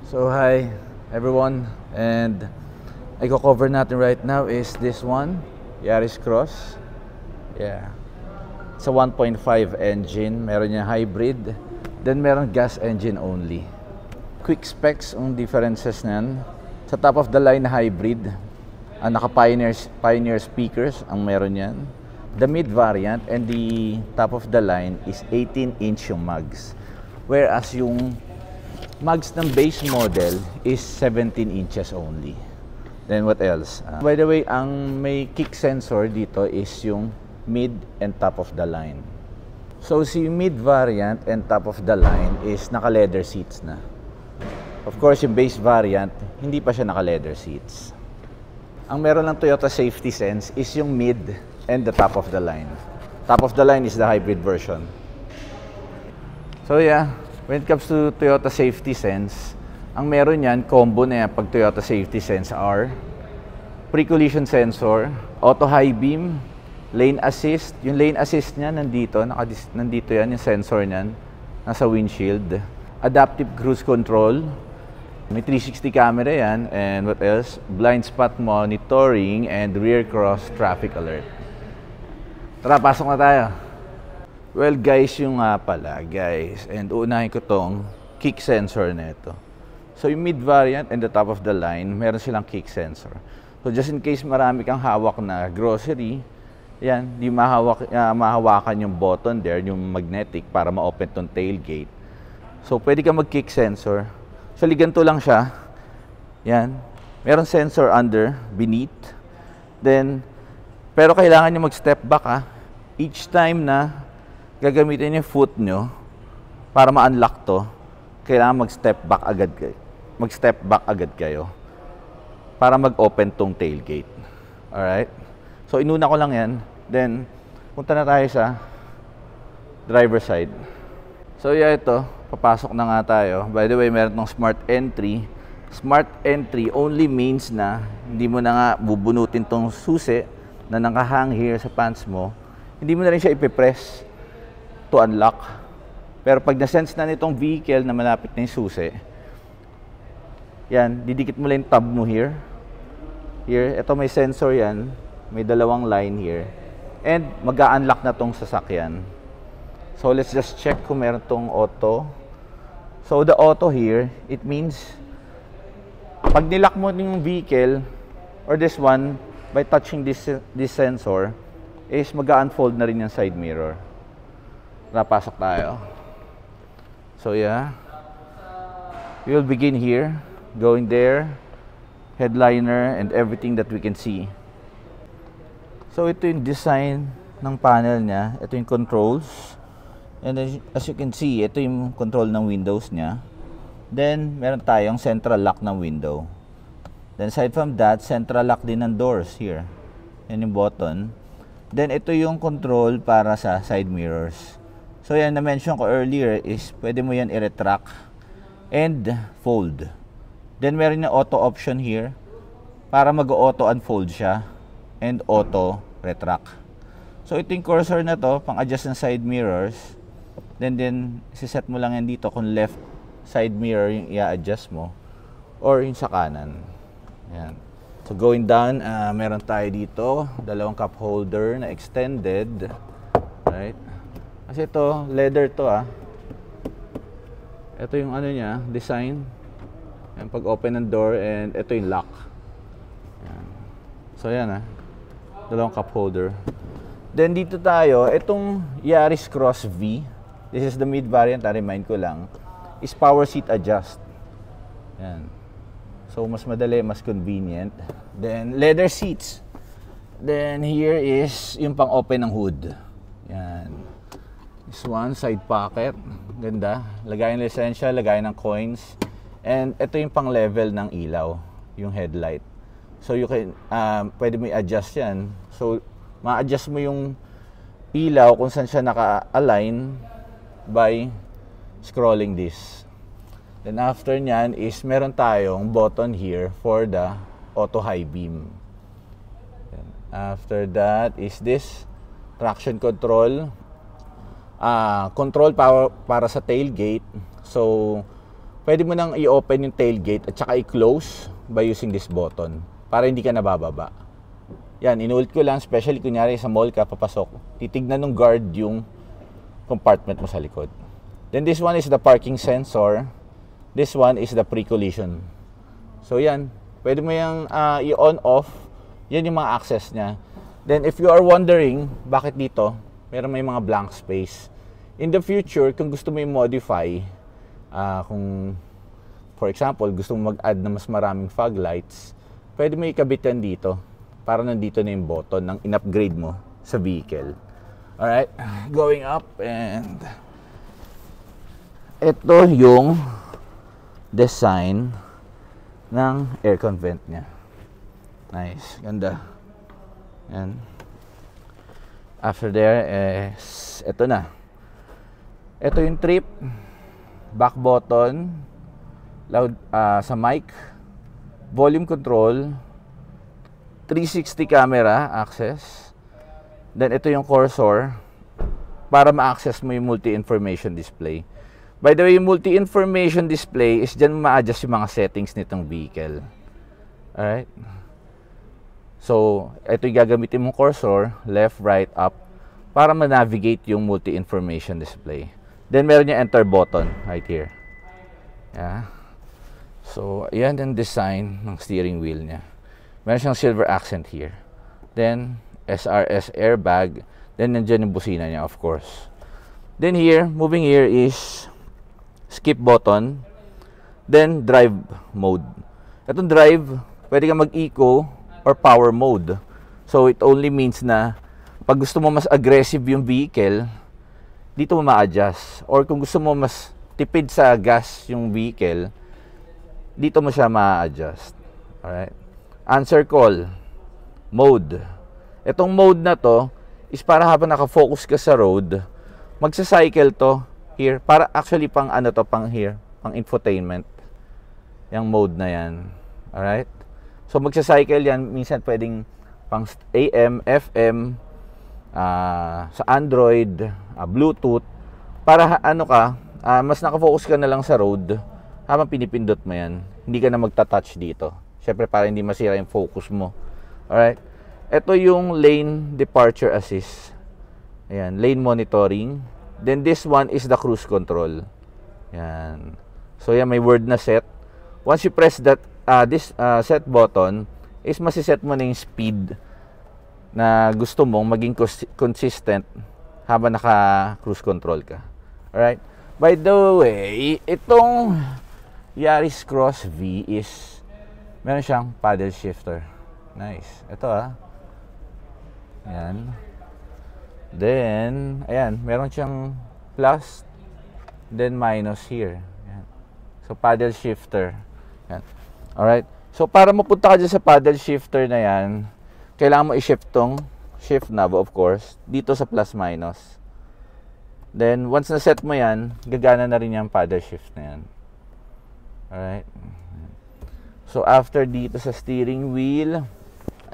So hi everyone, and i-cover natin right now is this one, Yaris Cross. Yeah, it's a 1.5 engine, meron niya hybrid, then meron gas engine only. Quick specs ang differences niyan. Sa top of the line hybrid, naka Pioneer speakers ang meron niyan. The mid variant and the top of the line is 18-inch yung mags, whereas yung mags ng base model is 17 inches only. Then what else? By the way, ang may kick sensor dito is yung mid and top of the line. So si mid variant and top of the line is naka leather seats na. Of course, yung base variant hindi pa siya naka leather seats. Ang meron ng Toyota Safety Sense is yung mid and the top of the line. Top of the line is the hybrid version. So yeah, when it comes to Toyota Safety Sense, ang meron yan, combo na yan pag Toyota Safety Sense are pre-collision sensor, auto high beam, lane assist. Yung lane assist niya nandito, nandito yan, yung sensor niyan, nasa windshield. Adaptive cruise control, may 360 camera yan, and what else? Blind spot monitoring and rear cross traffic alert. Tara, pasok na tayo. Well guys, yung nga pala guys, and unahin ko tong kick sensor na ito. So yung mid variant and the top of the line, meron silang kick sensor. So just in case marami kang hawak na grocery, yan, di mahawakan yung button there, yung magnetic para ma-open tong tailgate. So pwede ka mag-kick sensor. So ganito lang siya. Yan. Meron sensor beneath. Then, pero kailangan nyo mag-step back each time na gagamitin yung foot nyo para ma-unlock to, kailangan mag-step back agad kayo para mag-open tong tailgate. Alright? So, inuna ko lang yan. Then, punta na tayo sa driver side. So, yeah, ito. Papasok na nga tayo. By the way, meron tong smart entry. Smart entry only means na hindi mo na nga bubunutin tong susi na nakahang here sa pants mo. Hindi mo na rin siya ipipress to unlock. Pero pag na-sense na nitong vehicle na malapit na yung susi, yan, didikit mo lang yung tab mo here. Here, ito may sensor yan. May dalawang line here. And mag-a-unlock na tong sasakyan. So let's just check kung meron tong auto. So the auto here, it means pag nilock mo yung vehicle or this one by touching this sensor, is mag-unfold na rin yung side mirror. Napasok tayo. So yeah, we will begin here, going there, headliner and everything that we can see. So ito yung design ng panel niya, ito yung controls, and as you can see, ito yung control ng windows niya. Then meron tayong central lock ng window. Then aside from that, central lock din ng doors here. Yan yung button. Then ito yung control para sa side mirrors. So yan na-mention ko earlier is pwede mo yan i-retract and fold. Then meron yung auto option here para mag-auto unfold siya and auto retract. So ito yung cursor na to, pang-adjust ng side mirrors. Then siset mo lang yan dito kung left side mirror yung i-adjust mo or yung sa kanan. Yan. So going down, meron tayo dito, dalawang cup holder na extended. Right? Kasi ito, leather to Ito yung ano niya, design. Yan, pag open ng door, and ito yung lock. Yan. So yan dalawang cup holder. Then dito tayo, itong Yaris Cross V, this is the mid variant, remind ko lang, is power seat adjust. Yan. So, mas madali, mas convenient. Then, leather seats. Then, here is yung pang-open ng hood. Yan. This one, side pocket. Ganda. Lagayan ng lisensya, lagayan ng coins. And ito yung pang-level ng ilaw, yung headlight. So, you can, pwede mo i-adjust yan. So, ma-adjust mo yung ilaw kung saan siya naka-align by scrolling this. Then after nyan is meron tayong button here for the auto high beam. Then after that is this traction control. Control power para sa tailgate. So pwede mo nang i-open yung tailgate at saka i-close by using this button para hindi ka nabababa. Yan, inulit ko lang, especially kunyari sa mall ka, papasok, titignan ng guard yung compartment mo sa likod. Then this one is the parking sensor. This one is the pre-collision. So yan, pwede mo yung i-on off. Yan yung mga access niya. Then if you are wondering, bakit dito, meron may mga blank space. In the future, kung gusto mo i-modify, kung for example, gusto mo mag-add na mas maraming fog lights, pwede mo ikabit yan dito. Para nandito na yung button ng in-upgrade mo sa vehicle. Alright, going up and ito yung design ng aircon vent niya. Nice, ganda. Yan. After there is ito na. Ito yung trip, back button, loud sa mic, volume control, 360 camera access. Then ito yung cursor para ma-access mo yung multi-information display. By the way, yung multi-information display is dyan ma-adjust yung mga settings nitong vehicle. Alright. So, ito yung gagamitin mong cursor, left, right, up, para ma-navigate yung multi-information display. Then meron yung enter button right here. Yeah. So, ayan yung design ng steering wheel niya. Meron siyang silver accent here. Then, SRS airbag. Then, nandiyan yung busina niya, of course. Then here, moving here is skip button. Then, drive mode. Itong drive, pwede ka mag-eco or power mode. So, it only means na pag gusto mo mas aggressive yung vehicle, dito mo ma-adjust. Or kung gusto mo mas tipid sa gas yung vehicle, dito mo siya ma-adjust. Alright? Answer call mode. Itong mode na to is para habang naka-focus ka sa road, magsa-cycle to here para actually pang ano to, pang here, pang infotainment. Yung mode na yan. Alright? So magsa-cycle yan, minsan pwedeng pang AM, FM, sa Android, Bluetooth, para ano ka, mas naka-focus ka na lang sa road habang pinipindot mo yan. Hindi ka na magta-touch dito. Siyempre, para hindi masira yung focus mo. Alright? Ito yung lane departure assist. Ayan, lane monitoring. Then, this one is the cruise control. Ayan. So, yan, may word na set. Once you press that, this set button, is masiset mo na yung speed na gusto mong maging consistent habang naka-cruise control ka. Alright? By the way, itong Yaris Cross V is meron siyang paddle shifter. Nice. Ito Ayan. Then, ayan, meron siyang plus, then minus here. Ayan. So, paddle shifter. Ayan. Alright. So, para mapunta ka dyan sa paddle shifter na yan, kailangan mo i-shift tong shift knob, of course, dito sa plus minus. Then, once na-set mo yan, gagana na rin yung paddle shift na yan. Alright. So, after dito sa steering wheel,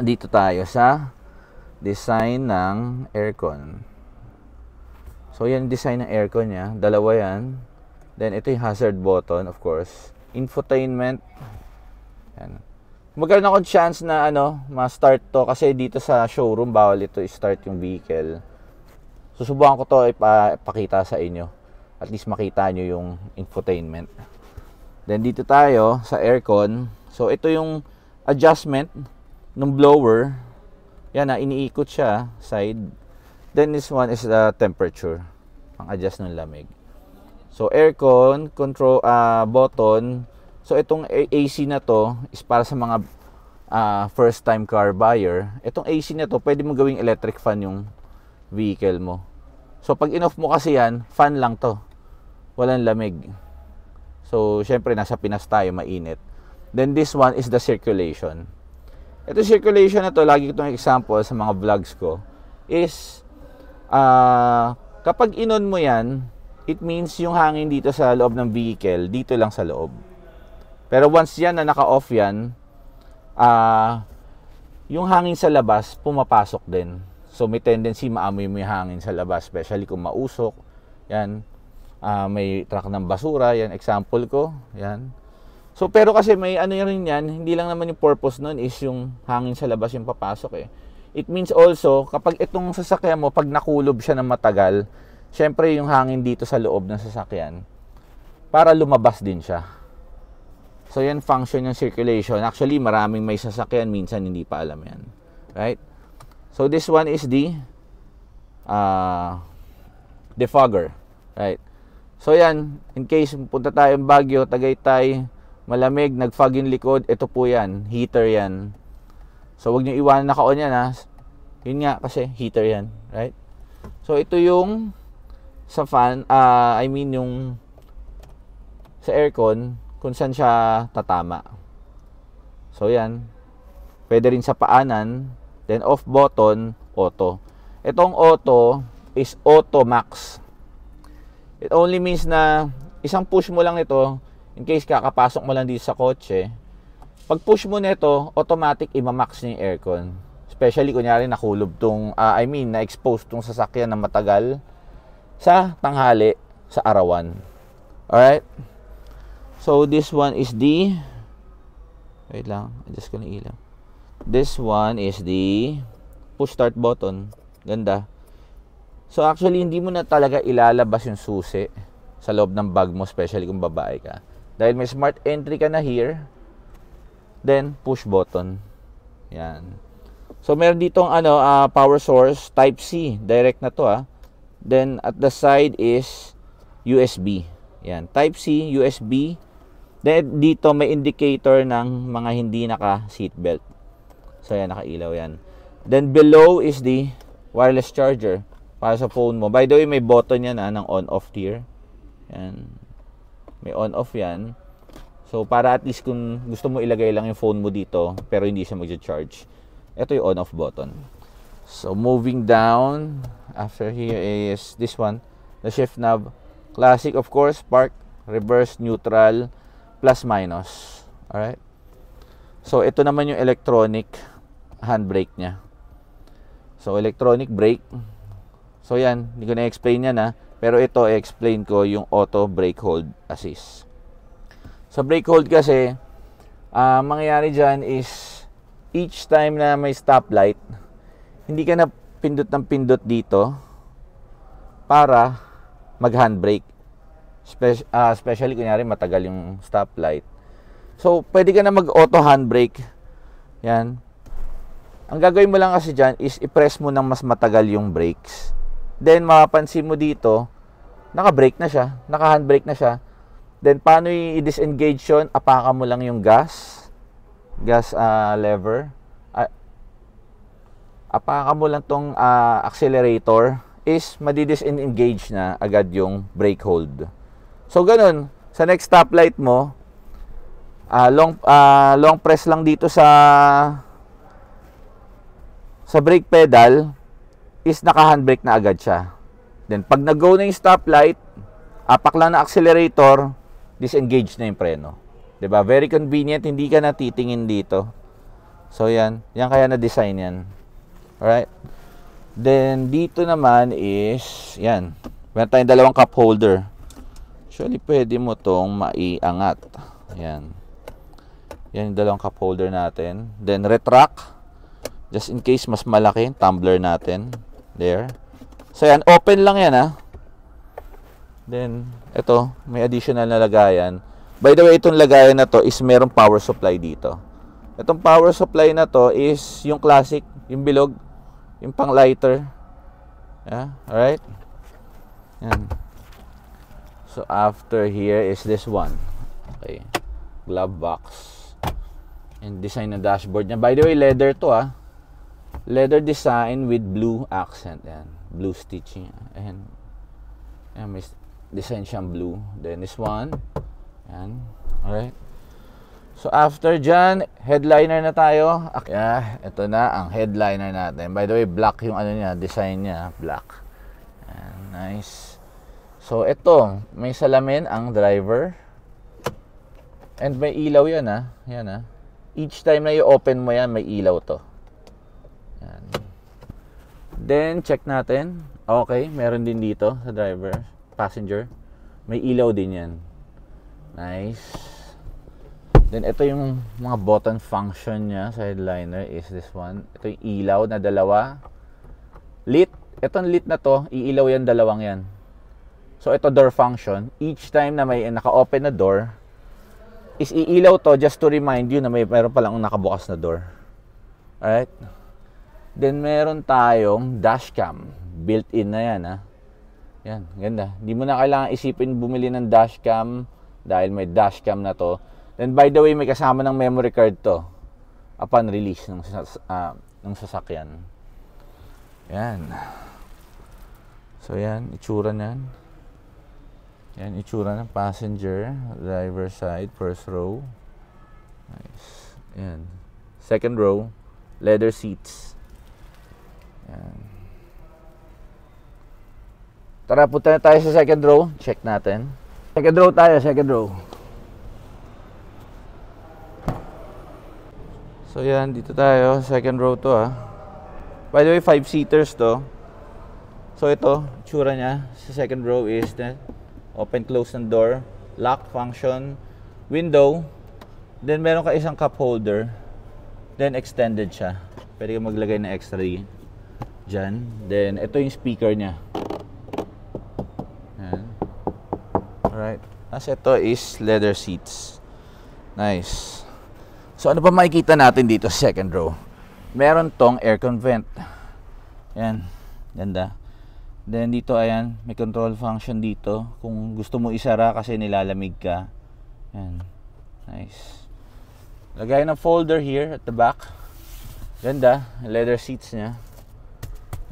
dito tayo sa design ng aircon. So, yan yung design ng aircon niya. Dalawa yan. Then, ito yung hazard button, of course. Infotainment. Yan. Magkaroon akong chance na ma-start to kasi dito sa showroom, bawal ito i-start yung vehicle. Susubukan ko to ipakita sa inyo. At least makita nyo yung infotainment. Then, dito tayo sa aircon. So, ito yung adjustment ng blower. Yan iniikot siya, side. Then, this one is the temperature. Pang-adjust ng lamig. So, aircon, control, button. So, itong AC na to is para sa mga first-time car buyer. Itong AC na to, pwede mo gawing electric fan yung vehicle mo. So, pag in-off mo kasi yan, fan lang to. Walang lamig. So, syempre, nasa Pinas tayo, mainit. Then, this one is the circulation. Ito circulation na to, lagi ko itong example sa mga vlogs ko, is, kapag inon mo yan, it means yung hangin dito sa loob ng vehicle, dito lang sa loob. Pero once yan na naka-off yan, yung hangin sa labas, pumapasok din. So, may tendency maamoy mo yung hangin sa labas, especially kung mausok. Yan. may truck ng basura, yan example ko, yan. So pero kasi may ano rin yan, hindi lang naman yung purpose nun is yung hangin sa labas yung papasok eh. It means also, kapag itong sasakyan mo, pag nakulob siya ng matagal, syempre yung hangin dito sa loob ng sasakyan, para lumabas din siya. So yan function ng circulation. Actually, maraming may sasakyan, minsan hindi pa alam yan. Right? So this one is the defogger. Right? So yan, in case punta tayong Baguio, Tagaytay, malamig, nag-fog yung likod, ito po yan, heater yan. So wag niyo iwanan naka-on yan ha. Yun nga kasi heater yan, right? So ito yung sa fan, yung sa aircon kung saan siya tatama. So yan. Pwede rin sa paanan, then off button, auto. Itong auto is auto max. It only means na isang push mo lang ito, in case kakapasok mo lang dito sa kotse, pag push mo nito, automatic imamax niya yung aircon. Especially kunyari nakulob tong, na-expose tong sasakyan na matagal sa tanghali, sa arawan. Alright? So this one is the, wait lang, adjust ko na ilaw. This one is the push start button. Ganda. So actually, hindi mo na talaga ilalabas yung susi sa loob ng bag mo, especially kung babae ka. Dahil may smart entry ka na here, then push button. Yan. So meron ditong power source, type C, direct na to Then at the side is USB. Yan, type C, USB. Then dito may indicator ng mga hindi naka seatbelt. So yan, nakailaw yan. Then below is the wireless charger para sa phone mo. By the way, may button yan ng on-off here. Yan. May on-off yan. So para at least kung gusto mo ilagay lang yung phone mo dito pero hindi siya mag-charge. Ito yung on-off button. So moving down, after here is this one, the shift knob. Classic of course, park, reverse, neutral, plus minus. Alright. So ito naman yung electronic handbrake niya. So electronic brake. So yan, hindi ko na-explain yan pero ito i-explain ko yung auto brake hold assist. Sa brake hold kasi, mangyayari dyan is each time na may stoplight, hindi ka na pindot ng pindot dito para mag-handbrake. Especially kunyari matagal yung stoplight. So, pwede ka na mag-auto handbrake. Yan. Ang gagawin mo lang kasi dyan is i-press mo ng mas matagal yung brakes. Then, mapapansin mo dito, naka-brake na siya, naka-handbrake na siya. Then, paano i-disengage yun? Apakan mo lang yung gas lever. Apakan mo lang tong accelerator is madi-disengage na agad yung brake hold. So, ganun. Sa next stoplight mo, long press lang dito sa brake pedal is naka-handbrake na agad siya. Then, pag nag-go na yung stoplight, apak lang na accelerator, disengage na yung preno. Diba? Very convenient, hindi ka na titingin dito. So, yan. Yan kaya na-design yan. Alright? Then, dito naman is, yan. Meron tayong dalawang cup holder. Actually, pwede mo tong maiangat. Yan. Yan yung dalawang cup holder natin. Then, retract. Just in case mas malaki, tumbler natin. There. So, yan. Open lang yan, Then, ito, may additional na lagayan. By the way, itong lagayan na to is merong power supply dito. Itong power supply na to is yung classic, yung bilog, yung pang lighter. Yeah, alright? Yan. So, after here is this one. Okay. Glove box. And design ng dashboard niya. By the way, leather to, Leather design with blue accent. Yan. Blue stitching. Ayan. Ayan, may design siyang blue. Then this one. Ayan. Alright. So after dyan, headliner na tayo. Ito na ang headliner natin. By the way, black yung niya, design niya. Black. Ayan, nice. So ito, may salamin ang driver. And may ilaw yan, Yan, Each time na i-open mo yan, may ilaw to. Yan. Then, check natin. Okay, meron din dito sa driver, passenger. May ilaw din yan. Nice. Then ito yung mga button function niya sa headliner is this one. Ito yung ilaw na dalawa. Lit. Itong lit na to, iilaw yan, dalawang yan. So ito door function. Each time na may naka-open na door, is iilaw to just to remind you na mayroon palang nakabukas na door. Alright? Then meron tayong dashcam. Built-in na yan, ha. Yan, ganda. Hindi mo na kailangan isipin bumili ng dashcam dahil may dashcam na to. Then by the way, may kasama ng memory card to upon release ng sasakyan. Yan. So yan, itsura niyan. Yan, itsura ng passenger, driver side, first row. Nice. Yan. Second row, leather seats. Yan. Tara, punta na tayo sa second row. Check natin. Second row tayo, second row. So yan, dito tayo. Second row to, ha. By the way, 5-seaters to. So ito, tsura niya sa second row is the open, close ng door, lock function, window, then meron ka isang cup holder, then extended siya. Pwede ka maglagay ng extra dyan. Then ito yung speaker niya. Alright. As ito is leather seats. Nice. So ano pa makikita natin dito sa second row? Meron tong aircon vent. Yan. Ganda. Then dito, ayan, may control function dito. Kung gusto mo isara kasi nilalamig ka. Yan. Nice. Lagay ng folder here at the back. Ganda. Leather seats niya.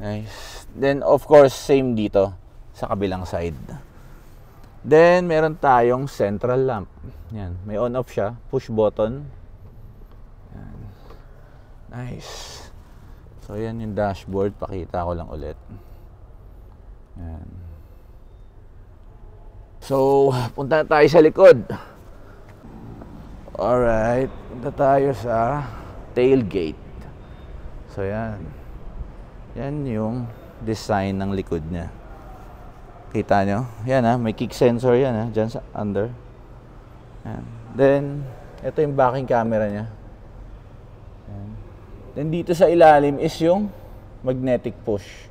Nice. Then of course, same dito sa kabilang side. Then, meron tayong central lamp. Yan. May on-off siya. Push button. Yan. Nice. So, yan yung dashboard. Pakita ko lang ulit. Yan. So, punta na tayo sa likod. Alright. Punta tayo sa tailgate. So, yan. Yan yung design ng likod niya. Kita nyo? Yan, ha. May kick sensor yan, ha. Diyan sa under. Yan. Then, ito yung backing camera niya. Yan. Then, dito sa ilalim is yung magnetic push.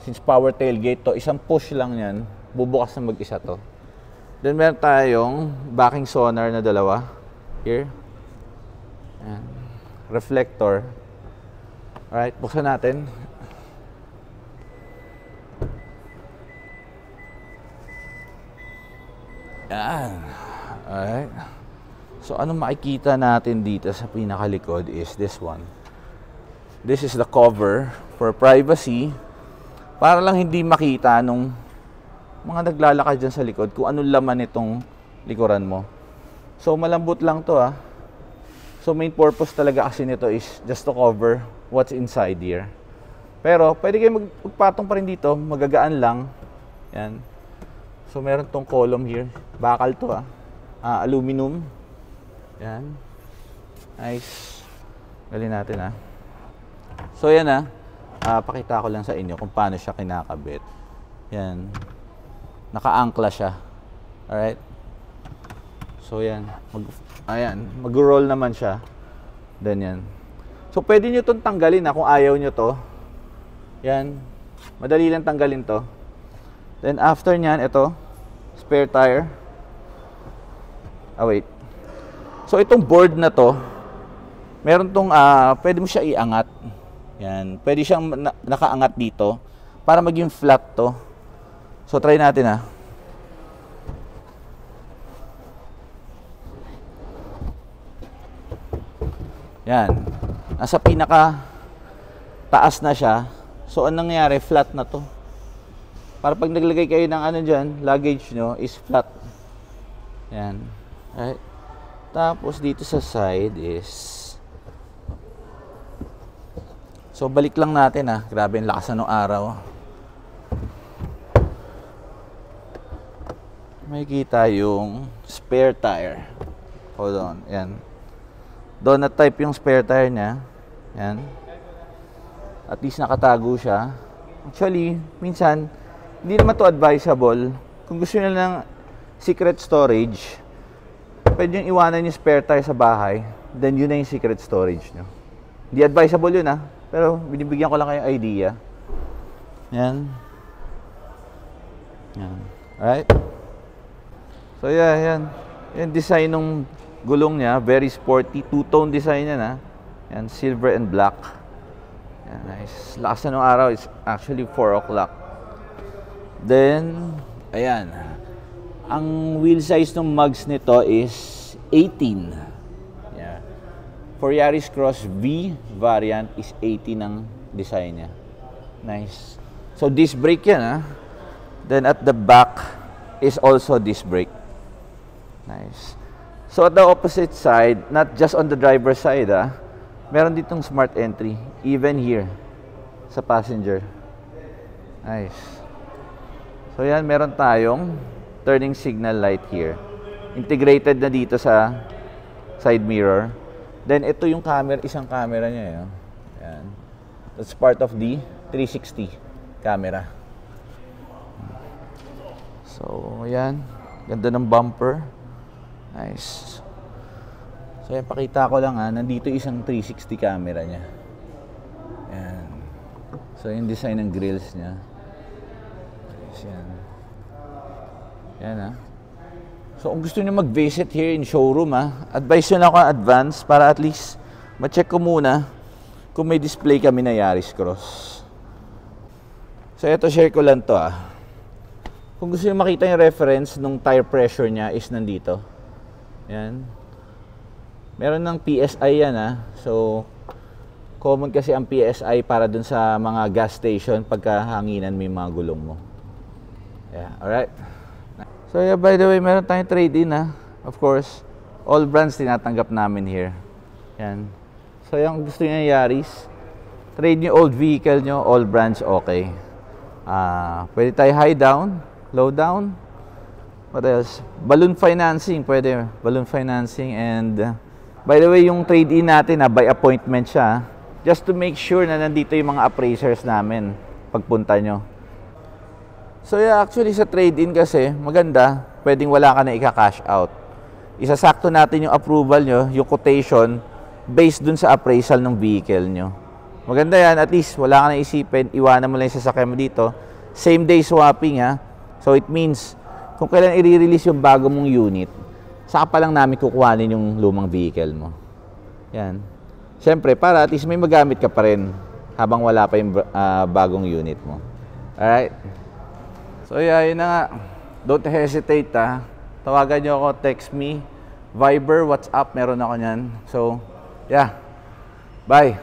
Since power tailgate to, isang push lang yan. Bubukas na mag-isa to. Then, meron tayong backing sonar na dalawa. Here. Yan. Reflector. Alright, buksan natin. Yan. Alright. So, anong makikita natin dito sa pinakalikod is this one. This is the cover for privacy. Para lang hindi makita nung mga naglalakad dyan sa likod kung anong laman itong likuran mo. So, malambot lang to, ha. So, main purpose talaga kasi nito is just to cover what's inside here. Pero, pwede kayo magpatong pa rin dito. Magagaan lang. Yan. So, meron tong column here. Bakal to, ha. Aluminum. Yan. Nice. Galin natin, ha. So, yan, ha. Pakita ko lang sa inyo kung paano siya kinakabit. Yan. Naka-angkla siya. Alright. So, yan. Ayan. Mag-roll naman siya. Then, yan. So, pwede nyo itong tanggalin, ha, kung ayaw nyo to. Yan. Madali lang tanggalin to. Then, after nyan, ito. Spare tire. Wait. So, itong board na to, meron tong, pwede mo siya iangat. Yan. Pwede siyang nakaangat dito para maging flat to. So, try natin, ha. Yan. Nasa pinaka taas na siya. So, anong nangyari? Flat na to. Para pag naglagay kayo ng ano dyan, luggage nyo is flat. Yan. Right. Tapos dito sa side is... So, balik lang natin, ha. Grabe yung lakas ng araw. May kita yung spare tire. Hold on. Yan. Donut type yung spare tire niya. Yan. At least nakatago siya. Actually, minsan, hindi naman to advisable kung gusto nyo ng secret storage, pwede nyo iwanan yung spare tire sa bahay, then yun na yung secret storage nyo. Hindi advisable yun pero binibigyan ko lang kayong idea. Yan. Yan. Alright? So yeah, yan. Yung design ng gulong niya, very sporty. Two-tone design yan Yan, silver and black. Yan, nice. Lakas na ng araw, it's actually 4 o'clock. Then, ayan. Ang wheel size ng mugs nito is 18. Yeah. For Yaris Cross V variant is 18 ang design niya. Nice. So disc brake yan Then at the back is also disc brake. Nice. So at the opposite side, not just on the driver's side meron ditong smart entry, even here sa passenger. Nice. So yan, meron tayong turning signal light here. Integrated na dito sa side mirror. Then ito yung camera, isang camera niya Yan. That's part of the 360 camera. So yan, ganda ng bumper. Nice. So yan, pakita ko lang nandito isang 360 camera niya. Yan. So yung design ng grills niya. Nice yan. Yan So kung gusto niyo mag-visit here in showroom advise nyo lang ako advance para at least ma-check ko muna kung may display kami na Yaris Cross. So ito, share ko lang to Kung gusto niyo makita yung reference nung tire pressure niya is nandito. Yan. Meron ng PSI yan So, common kasi ang PSI para dun sa mga gas station pagka hanginan mo yung mga gulong mo. Yeah, alright. So, yeah, by the way, meron tayong trade-in Of course, all brands tinatanggap namin here. Yan. So, yung gusto nyo Yaris, trade nyo old vehicle nyo, all brands okay. Pwede tayo high down, low down. What else? Balloon financing, pwede. Balloon financing and by the way, yung trade-in natin by appointment siya. Just to make sure na nandito yung mga appraisers namin pagpunta nyo. So yeah, actually sa trade-in kasi, maganda, pwedeng wala ka na ika-cash out. Isasakto natin yung approval nyo, yung quotation, based dun sa appraisal ng vehicle nyo. Maganda yan, at least wala ka na isipin, iwanan mo lang yung sasakyan mo dito. Same day swapping So it means, kung kailan i-release yung bago mong unit, saka pa lang namin kukuhanin yung lumang vehicle mo. Yan. Siyempre, para at least may magamit ka pa rin habang wala pa yung bagong unit mo. Alright? So yeah, yun na nga. Don't hesitate Tawagan nyo ako, text me. Viber, WhatsApp, meron ako nyan. So, yeah. Bye.